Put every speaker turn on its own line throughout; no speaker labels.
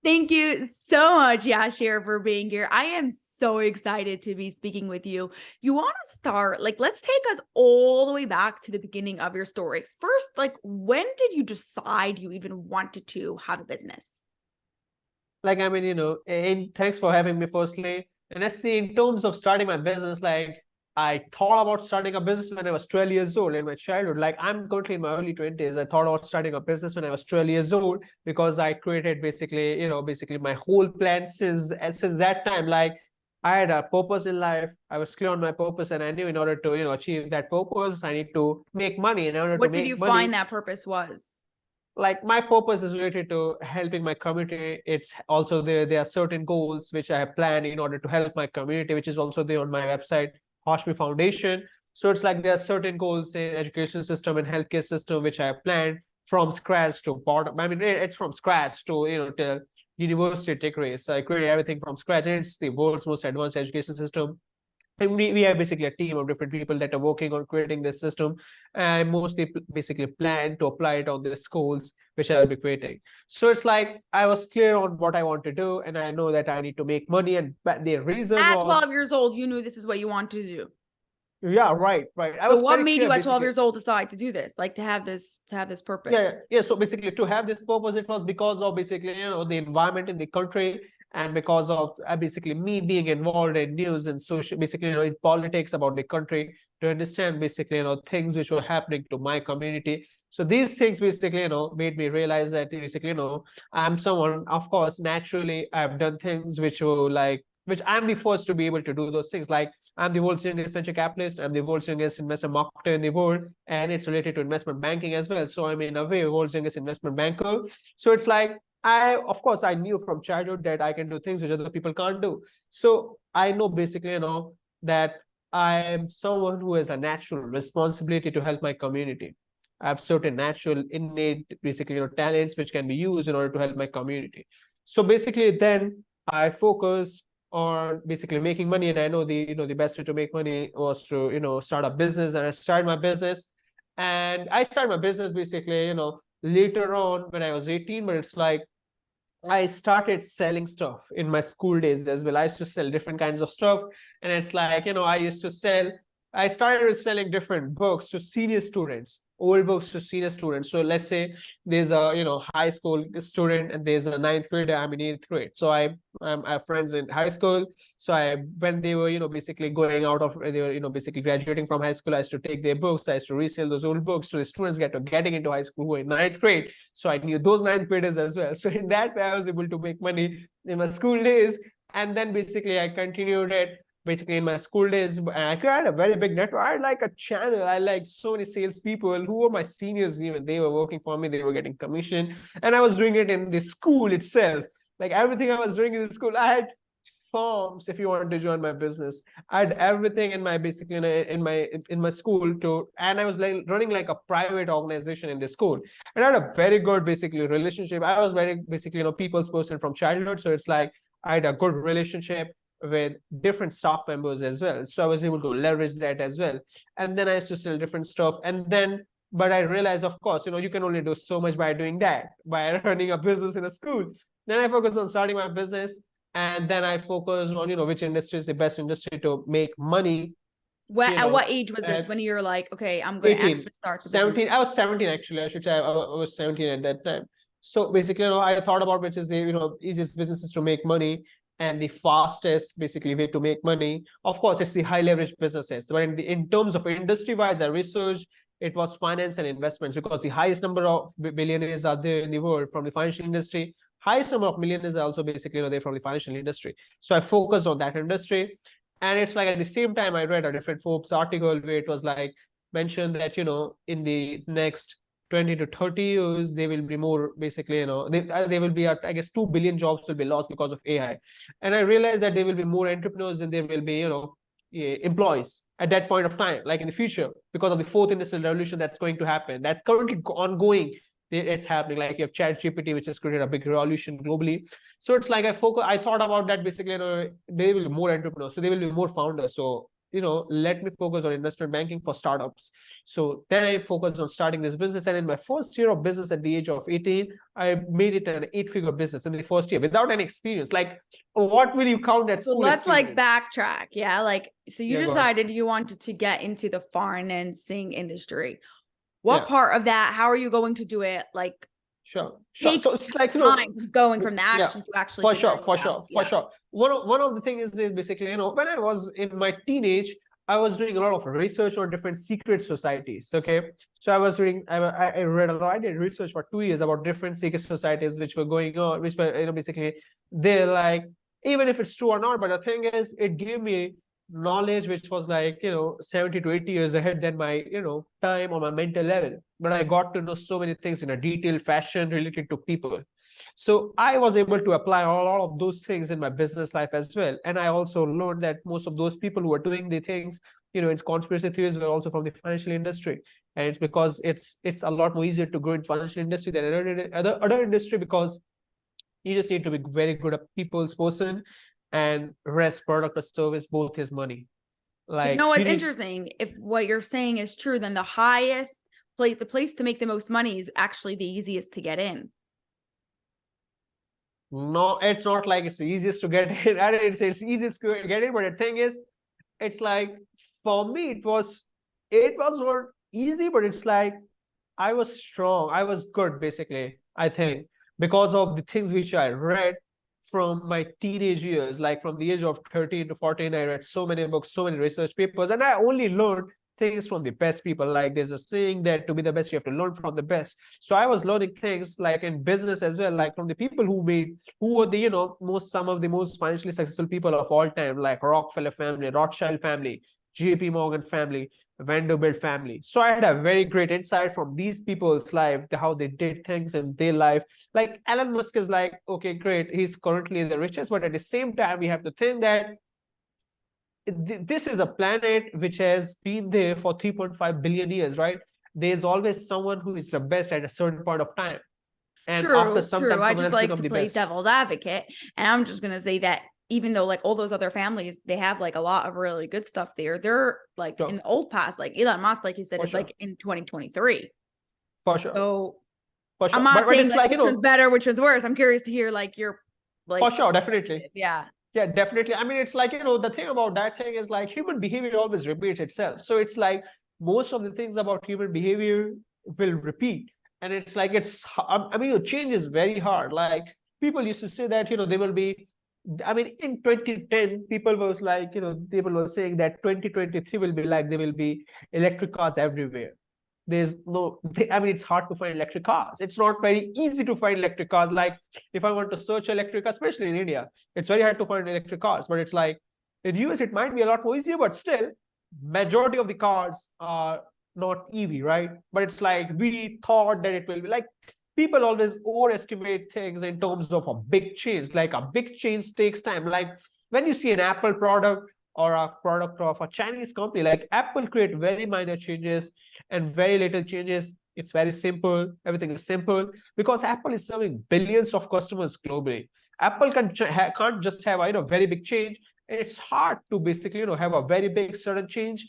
Thank you so much, Yashir, for being here. I am so excited to be speaking with you. You want to start, let's take us all the way back to the beginning of your story. First, when did you decide you even wanted to have a business?
And thanks for having me firstly. And let's see, in terms of starting my business, I thought about starting a business when I was 12 years old in my childhood. Like I'm currently in my early 20s. I thought about starting a business when I was 12 years old because I created basically my whole plan since that time. Like I had a purpose in life. I was clear on my purpose, and I knew in order to achieve that purpose, I need to make money. In order to
What did you
make money,
find that purpose was?
like my purpose is related to helping my community. It's also there are certain goals which I have planned in order to help my community, which is also there on my website, Hashmi Foundation. So it's like there are certain goals in education system and healthcare system which I have planned from scratch to bottom. I mean, it's from scratch to to university degrees. So I created everything from scratch, and it's the world's most advanced education system. And we have basically a team of different people that are working on creating this system, and mostly basically plan to apply it on the schools which I will be creating. So it's like I was clear on what I want to do, and I know that I need to make money. And but the reason
At
was,
12 years old, you knew this is what you wanted to do.
yeah, right. I
So
was
what
very
made
clear
you at 12
basically.
years old decide to do this? To have this purpose?
Yeah. So basically, to have this purpose, it was because of basically the environment in the country, and because of basically me being involved in news and social, basically in politics about the country, to understand basically things which were happening to my community. So these things basically made me realize that basically I'm someone, of course, naturally I've done things which were like, which I'm the first to be able to do those things. Like I'm the world's youngest venture capitalist. I'm the world's youngest investment marketer in the world, and it's related to investment banking as well. So I'm in a way world's youngest investment banker. So it's like of course, I knew from childhood that I can do things which other people can't do. So I know basically, that I am someone who has a natural responsibility to help my community. I have certain natural, innate, basically, talents which can be used in order to help my community. So basically, then I focused on basically making money, and I know the best way to make money was to start a business, and I started my business, and I started my business basically later on when I was 18. But it's like I started selling stuff in my school days as well. I used to sell different kinds of stuff. And it's like, I started with selling different books to senior students, old books to senior students. So let's say there's a, high school student and there's a ninth grader, I'm in eighth grade. So I have friends in high school. So when they were, basically going out of, they were, basically graduating from high school, I used to take their books. I used to resell those old books to the students getting into high school who were in ninth grade. So I knew those ninth graders as well. So in that way, I was able to make money in my school days. And then basically I continued it basically in my school days. And I had a very big network. I had like a channel. I liked so many salespeople who were my seniors, even they were working for me, they were getting commission. And I was doing it in the school itself. Like everything I was doing in the school, I had forms if you wanted to join my business. I had everything in my basically in my school to, and I was like running like a private organization in the school, and I had a very good basically relationship. I was very basically people's person from childhood, so it's like I had a good relationship with different staff members as well. So I was able to leverage that as well. And then I used to sell different stuff. And then, but I realized, of course, you can only do so much by doing that, by running a business in a school. Then I focused on starting my business. And then I focused on, which industry is the best industry to make money.
At what age was this when you're like, okay, I'm going to
18,
actually start the
17.
business?
I was 17, actually. I should say I was 17 at that time. So basically, I thought about which is the, easiest businesses to make money and the fastest basically way to make money. Of course, it's the high leverage businesses. But in terms of industry wise, I researched it was finance and investments, because the highest number of billionaires are there in the world from the financial industry. Highest number of millionaires are also basically they're from the financial industry. So I focused on that industry. And it's like at the same time, I read a different Forbes article where it was like mentioned that in the next 20 to 30 years, they will be more basically, they will be, I guess, 2 billion jobs will be lost because of AI. And I realized that there will be more entrepreneurs and there will be, employees at that point of time, like in the future, because of the fourth industrial revolution that's going to happen. That's currently ongoing. It's happening. Like you have ChatGPT, which has created a big revolution globally. So it's like I thought about that basically, there will be more entrepreneurs. So there will be more founders. So let me focus on investment banking for startups. So then I focused on starting this business. And in my first year of business at the age of 18, I made it an 8-figure business in the first year without any experience. Like, what will you count as
So
school
let's like
experience?
backtrack. Yeah. Like, so you
Yeah, go ahead.
decided you wanted to get into the financing industry. What
Yeah,
part of that? How are you going to do it? Like,
sure.
takes
So it's like,
time going from the
yeah,
action to actually
for sure,
figuring it
for
out.
sure, for sure. One of the things is basically, when I was in my teenage, I was doing a lot of research on different secret societies. Okay, so I was reading, I read a lot. I did research for 2 years about different secret societies which were going on, which were basically they're like, even if it's true or not. But the thing is, it gave me knowledge which was like 70 to 80 years ahead than my time or my mental level. But I got to know so many things in a detailed fashion related to people. So I was able to apply a lot of those things in my business life as well. And I also learned that most of those people who are doing the things, it's conspiracy theories, were also from the financial industry. And it's because it's a lot more easier to grow in financial industry than other industry, because you just need to be very good at people's person, and rest product or service both is money.
So
Like
what's
you need
interesting? If what you're saying is true, then the highest place, the place to make the most money is actually the easiest to get in.
no, it's not like it's the easiest to get in. I didn't say it's easiest to get in, but the thing is, it's like, for me, it was not easy, but it's like I was strong, I was good, basically, I think, because of the things which I read from my teenage years. Like from the age of 13 to 14, I read so many books, so many research papers, and I only learned things from the best people. Like there's a saying that to be the best, you have to learn from the best. So I was learning things like in business as well, like from the people who were the, some of the most financially successful people of all time, like Rockefeller family, Rothschild family, JP Morgan family, Vanderbilt family. So I had a very great insight from these people's life, how they did things in their life. Like Elon Musk is like, okay, great, he's currently the richest, but at the same time, we have to think that this is a planet which has been there for 3.5 billion years, right? There's always someone who is the best at a certain point of time. And after some
True.
time,
I
someone
just
else
like
becomes
to
the
play
best.
devil's advocate. And I'm just gonna say that even though like all those other families, they have like a lot of really good stuff there. They're like in
Sure.
the old past, like Elon Musk, like you said,
For
is
sure.
like in 2023.
For sure.
So
For
I'm
sure.
not
But
saying
it's
like
like,
which one's better, which one's worse. I'm curious to hear like your
for
like
sure, definitely.
yeah.
Yeah, definitely. I mean, it's like, the thing about that thing is like human behavior always repeats itself. So it's like most of the things about human behavior will repeat. And it's like, I mean, change is very hard. Like people used to say that, they will be, I mean, in 2010, people was like, people were saying that 2023 will be like, there will be electric cars everywhere. There's no, I mean, it's hard to find electric cars. It's not very easy to find electric cars. Like if I want to search electric cars, especially in India, it's very hard to find electric cars. But it's like in US, it might be a lot more easier, but still, majority of the cars are not EV, right? But it's like we thought that it will be like, people always overestimate things in terms of a big change. Like a big change takes time. Like when you see an Apple product or a product of a Chinese company, like Apple create very minor changes and very little changes. It's very simple. Everything is simple because Apple is serving billions of customers globally. Apple can't just have very big change. It's hard to basically have a very big sudden change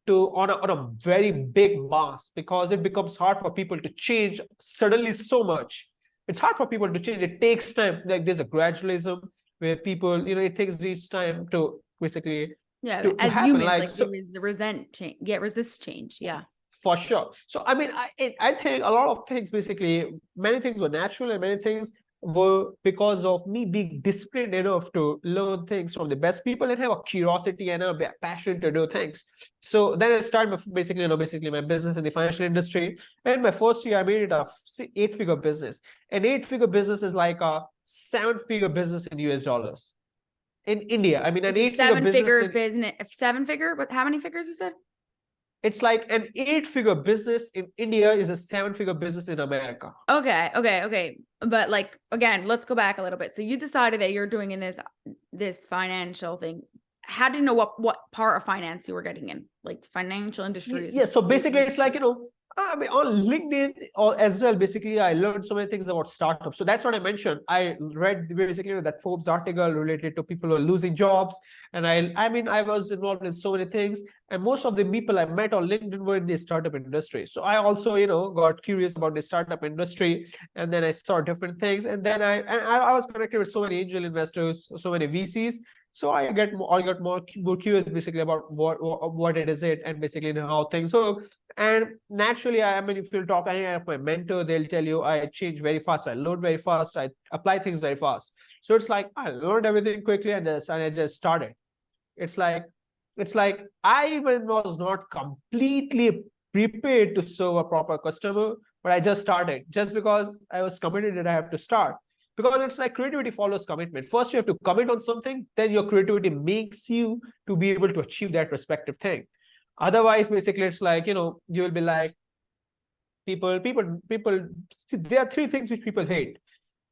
to on a very big mass, because it becomes hard for people to change suddenly so much. It's hard for people to change. It takes time. Like there's a gradualism where people, it takes each time to basically
Yeah.
to
As
happen.
humans,
Like
like
so,
we resent change, resist change. Yeah.
for sure. So I mean, I think a lot of things, basically many things were natural and many things were because of me being disciplined enough to learn things from the best people and have a curiosity and a passion to do things. So then I started basically my business in the financial industry. And my first year I made it a 8-figure business. An 8-figure business is like a 7-figure business in US dollars. In India, I mean, an
It's a
8-figure business
seven-figure business, 7-figure, but how many figures you said?
it's like an 8-figure business in India is a 7-figure business in America.
Okay. But like again, let's go back a little bit. So you decided that you're doing in this financial thing. How do you know what part of finance you were getting in? Like financial industry is
Yeah.
a
So
huge
basically, it's like, I mean, on LinkedIn or as well, basically, I learned so many things about startups. So that's what I mentioned. I read basically that Forbes article related to people who are losing jobs. And I mean, I was involved in so many things. And most of the people I met on LinkedIn were in the startup industry. So I also, got curious about the startup industry. And then I saw different things. And then I was connected with so many angel investors, so many VCs. So I got more curious basically about what it is and basically how things work. And naturally, I mean, if you talk any of my mentor, they'll tell you I change very fast, I learn very fast, I apply things very fast. So it's like I learned everything quickly and I just started. It's like I even was not completely prepared to serve a proper customer, but I just started just because I was committed that I have to start. Because it's like creativity follows commitment. First, you have to commit on something, then your creativity makes you to be able to achieve that respective thing. Otherwise, basically, it's like, you will be like, people, see, there are three things which people hate.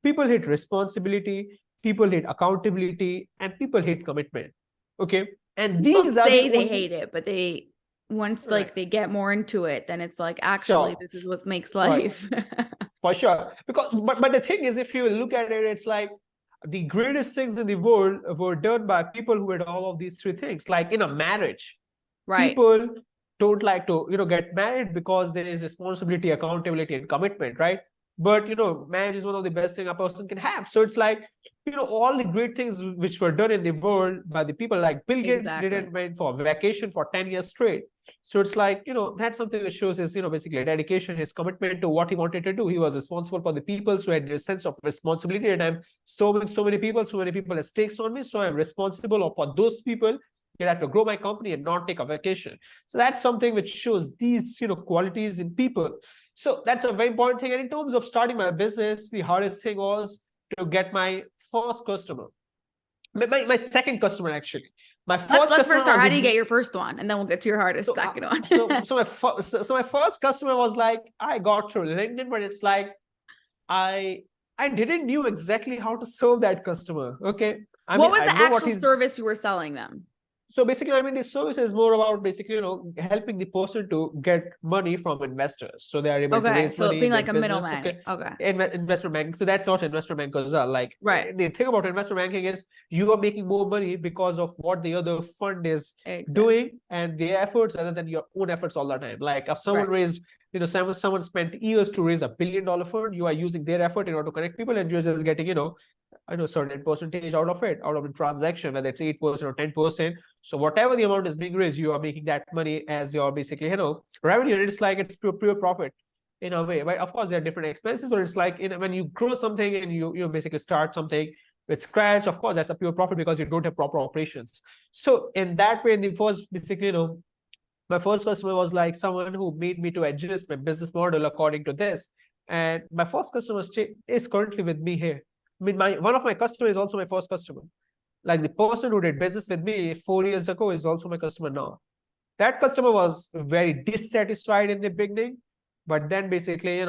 People hate responsibility, people hate accountability, and people hate commitment. Okay. And
People
these are
say
the
they
only,
hate it, but they once
right.
like they get more into it, then it's like actually
Sure.
this is what makes
Right.
life.
For sure. Because but the thing is, if you look at it, it's like the greatest things in the world were done by people who had all of these three things. Like in a marriage,
Right.
people don't like to get married because there is responsibility, accountability, and commitment, right? But marriage is one of the best thing a person can have. So it's like all the great things which were done in the world by the people, like Bill Gates
Exactly.
didn't went for vacation for 10 years straight. So it's like that's something that shows his basically dedication, his commitment to what he wanted to do. He was responsible for the people, so he had a sense of responsibility, and I'm serving so many people at stakes on me, so I'm responsible for those people. I have to grow my company and not take a vacation. So that's something which shows these qualities in people. So that's a very important thing. And in terms of starting my business, the hardest thing was to get my first customer. My second customer, actually. My
Let's
first customer
first start.
was
How do you get your first one? And then we'll get to your hardest second one.
so my first customer was like, I got through LinkedIn, but it's like I didn't knew exactly how to serve that customer. Okay.
What was
I
the
know what
actual
he's
service you were selling them?
So basically, I mean, this service is more about basically, helping the person to get money from investors. So they are able to
Okay,
raise
so
money
being
in their
like a
business.
middleman.
Okay.
Okay.
Investment banking. So that's what investment bankers are like.
Right.
The thing about investment banking is you are making more money because of what the other fund is
Exactly.
doing and their efforts rather than your own efforts all the time. Like if someone raised, someone spent years to raise $1 billion fund, you are using their effort in order to connect people and you're just getting, I know certain percentage out of it, out of the transaction, whether it's 8% or 10%. So whatever the amount is being raised, you are making that money as your basically, revenue. And it's like it's pure profit in a way. But of course, there are different expenses, but it's like when you grow something and you basically start something with scratch, of course, that's a pure profit because you don't have proper operations. So in that way, in the first basically, my first customer was like someone who made me to adjust my business model according to this. And my first customer is currently with me here. I mean, one of my customers is also my first customer. Like the person who did business with me 4 years ago is also my customer now. That customer was very dissatisfied in the beginning, but then basically,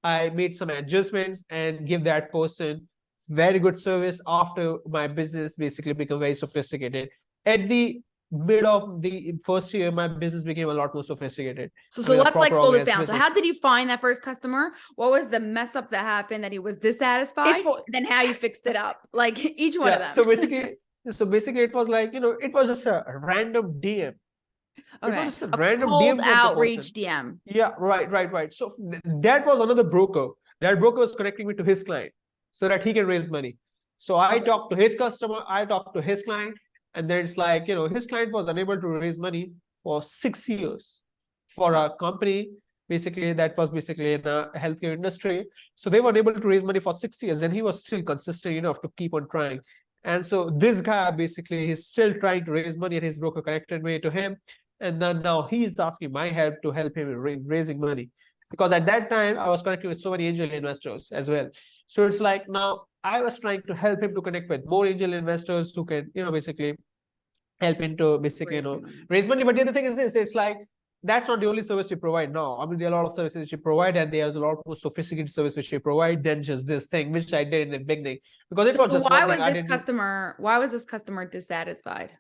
I made some adjustments and give that person very good service after my business basically became very sophisticated. At the mid of the first year, my business became a lot more sophisticated.
So let's like slow this down. So how did you find that first customer? What was the mess up that happened that he was dissatisfied? Then how you fixed it up? Like each one of them.
So basically it was like, it was just a random DM.
Okay.
It was just a random
cold
DM
outreach DM.
Yeah, right. So that was another broker. That broker was connecting me to his client so that he can raise money. So I talked to his customer, I talked to his client, and then it's like, his client was unable to raise money for 6 years for a company basically that was basically in a healthcare industry. So they were unable to raise money for 6 years, and he was still consistent enough to keep on trying. And so this guy basically he's still trying to raise money, and his broker connected me to him. And then now he's asking my help to help him in raising money. Because at that time, I was connected with so many angel investors as well. So it's like now I was trying to help him to connect with more angel investors who can, basically help him to basically, raise money. But the other thing is this, it's like, that's not the only service we provide now. I mean, there are a lot of services we provide, and there's a lot more sophisticated service which we provide than just this thing, which I did in the beginning. Because it was just
why was this customer dissatisfied?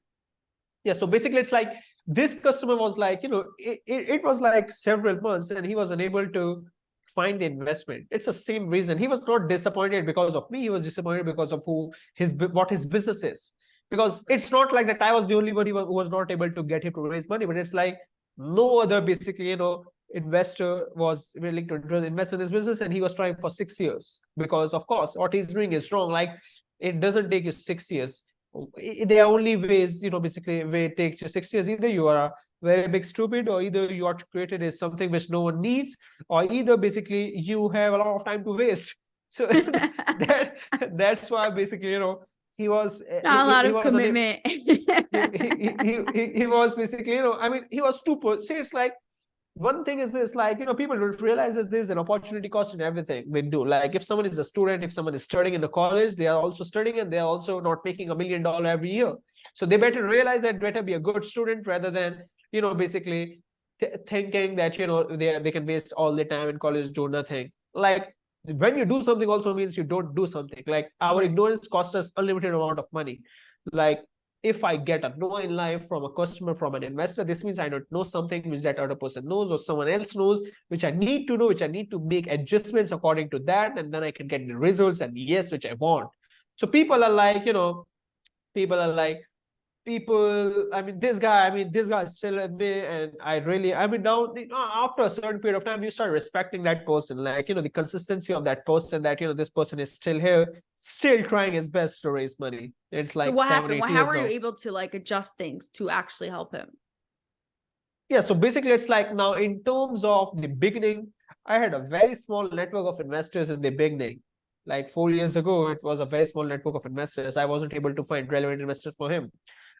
Yeah, so basically it's like This customer was like, it was like several months and he was unable to find the investment. It's the same reason. He was not disappointed because of me. He was disappointed because of what his business is. Because it's not like that I was the only one who was not able to get him to raise money, but it's like no other basically, investor was willing to invest in his business, and he was trying for 6 years because of course what he's doing is wrong. Like it doesn't take you 6 years. There are only ways, basically where it takes you 6 years. Either you are a very big stupid, or either you are created as something which no one needs, or either basically you have a lot of time to waste. So that's why basically, he was
Not a lot
he
of
was
commitment.
he was basically, I mean, he was too poor. See, it's like one thing is this, like, people don't realize is there's an opportunity cost in everything we do. Like if someone is a student, if someone is studying in the college, they are also studying and they are also not making $1 million every year. So they better realize that better be a good student rather than, basically thinking that, they can waste all the time in college, do nothing. Like when you do something also means you don't do something. Like our ignorance costs us unlimited amount of money. Like if I get a no in life from a customer, from an investor, this means I don't know something which that other person knows or someone else knows, which I need to know, which I need to make adjustments according to that, and then I can get the results and yes, which I want. So people are like, people are like, this guy is still at me, and now after a certain period of time you start respecting that person, like, the consistency of that person, that this person is still here, still trying his best to raise money. It's like
So what
7
happened?
8
How
years
were you
now.
able to like adjust things to actually help him?
Yeah, so basically it's like, now in terms of the beginning, I had a very small network of investors in the beginning. Like 4 years ago, it was a very small network of investors. I wasn't able to find relevant investors for him.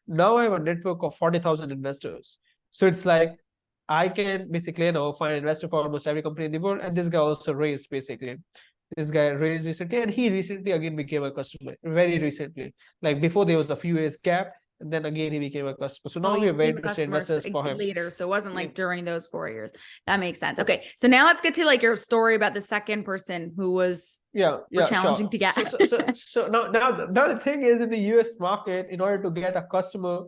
Now I have a network of 40,000 investors. So it's like I can basically, find investor for almost every company in the world. And this guy also raised basically. This guy raised recently, and he recently again became a customer. Very recently. Like before there was a few years gap, and then again he became a customer. So now we are very interested investors for him.
Later, so it wasn't like
Yeah.
during those 4 years. That makes sense. Okay, so now let's get to like your story about the second person who was challenging to get.
So now the thing is, in the US market, in order to get a customer,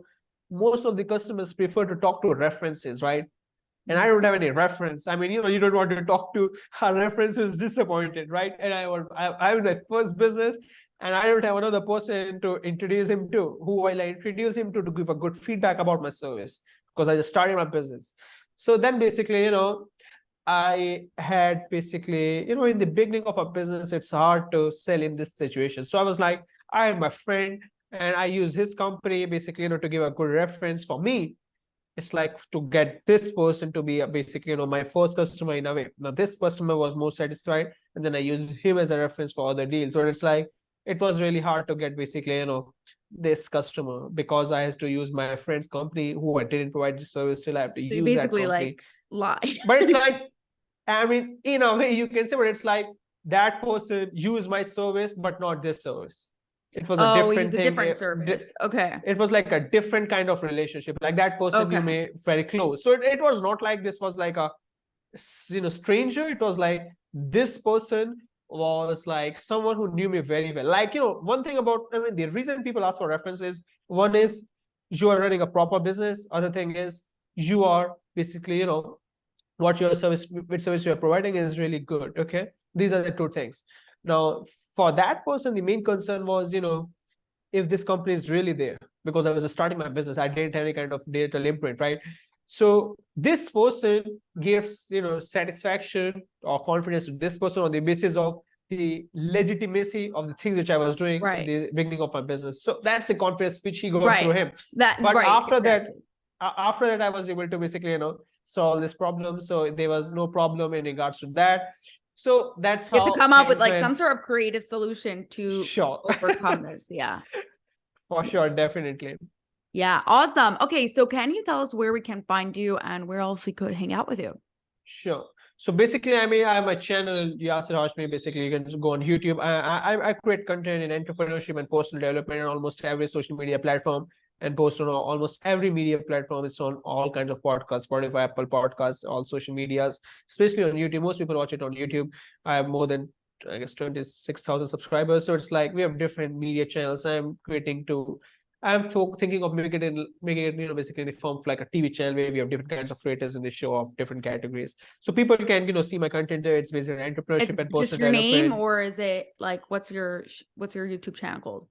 most of the customers prefer to talk to references, right? And I don't have any reference. I mean, you don't want to talk to a reference who's disappointed, right? And I'm my first business, and I don't have another person to introduce him to, who will I introduce him to give a good feedback about my service, because I just started my business. So then basically, I had basically, in the beginning of a business, it's hard to sell in this situation. So I was like, I have my friend and I use his company basically, to give a good reference for me. It's like to get this person to be basically, my first customer in a way. Now this customer was more satisfied, and then I used him as a reference for other deals. So it's like, it was really hard to get basically, this customer, because I had to use my friend's company who I didn't provide the service, still I have to
So
use
you basically
that company.
like lied.
But it's like, I mean, in a way you can say, but it's like that person used my service, but not this service. It was a different thing.
Different service. Okay.
It was like a different kind of relationship. Like that person knew me very close. So it was not like this was like a, stranger. It was like this person was like someone who knew me very well. Like, one thing about, the reason people ask for references, one is you are running a proper business. Other thing is you are basically, what your service, which service you're providing is really good. Okay, these are the two things. Now for that person, the main concern was, if this company is really there, because I was starting my business, I didn't have any kind of digital imprint, right? So this person gives, satisfaction or confidence to this person on the basis of the legitimacy of the things which I was doing in the beginning of my business. So that's the confidence which he got through him. But after that I was able to basically, solve this problem. So there was no problem in regards to that. So that's how
you have to come up with like some sort of creative solution to overcome this. Yeah.
For sure, definitely.
Yeah, awesome. Okay, so can you tell us where we can find you and where else we could hang out with you?
Sure. So basically, I have my channel, Yasir Hashmi. Basically, you can just go on YouTube. I create content in entrepreneurship and personal development on almost every social media platform, and post on almost every media platform. It's on all kinds of podcasts, Spotify, Apple Podcasts, all social medias, especially on YouTube. Most people watch it on YouTube. I have more than, I guess, 26,000 subscribers. So it's like we have different media channels I'm creating to I'm thinking of making it, basically in the form of like a TV channel where we have different kinds of creators in the show of different categories. So people can, see my content there. It's basically
It's
entrepreneurship and
just
personal
your name,
development.
or is it like what's your YouTube channel called?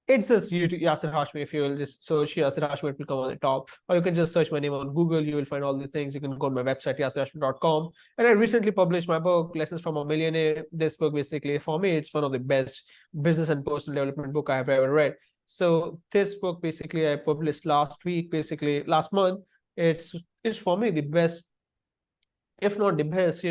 It's just YouTube, Yasir Hashmi. If you will just search Yasir Hashmi, it will come on the top. Or you can just search my name on Google. You will find all the things. You can go on my website, yasirhashmi.com. And I recently published my book, Lessons from a Millionaire. This book, basically, for me, it's one of the best business and personal development book I have ever read. So this book, basically, I published last week, basically last month. It's for me the best, if not the best,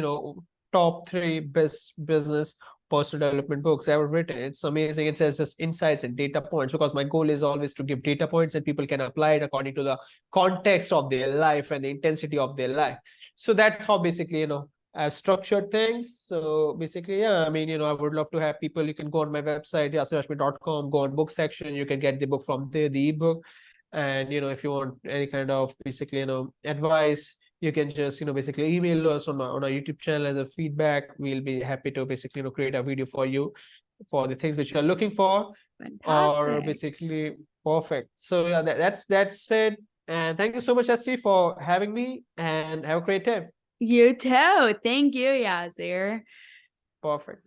top 3 best business personal development books ever written. It's amazing. It says just insights and data points, because my goal is always to give data points and people can apply it according to the context of their life and the intensity of their life. So that's how basically, I've structured things. So basically, yeah, I mean, I would love to have people. You can go on my website, yasirashmi.com, go on book section. You can get the book from there, the ebook. And, if you want any kind of basically, advice, you can just basically email us on our YouTube channel as a feedback. We'll be happy to basically create a video for you for the things which you're looking for. Or
Fantastic.
basically, perfect. So yeah, that's it. And thank you so much, Asti, for having me, and have a great day.
You too. Thank you, Yasir.
Perfect.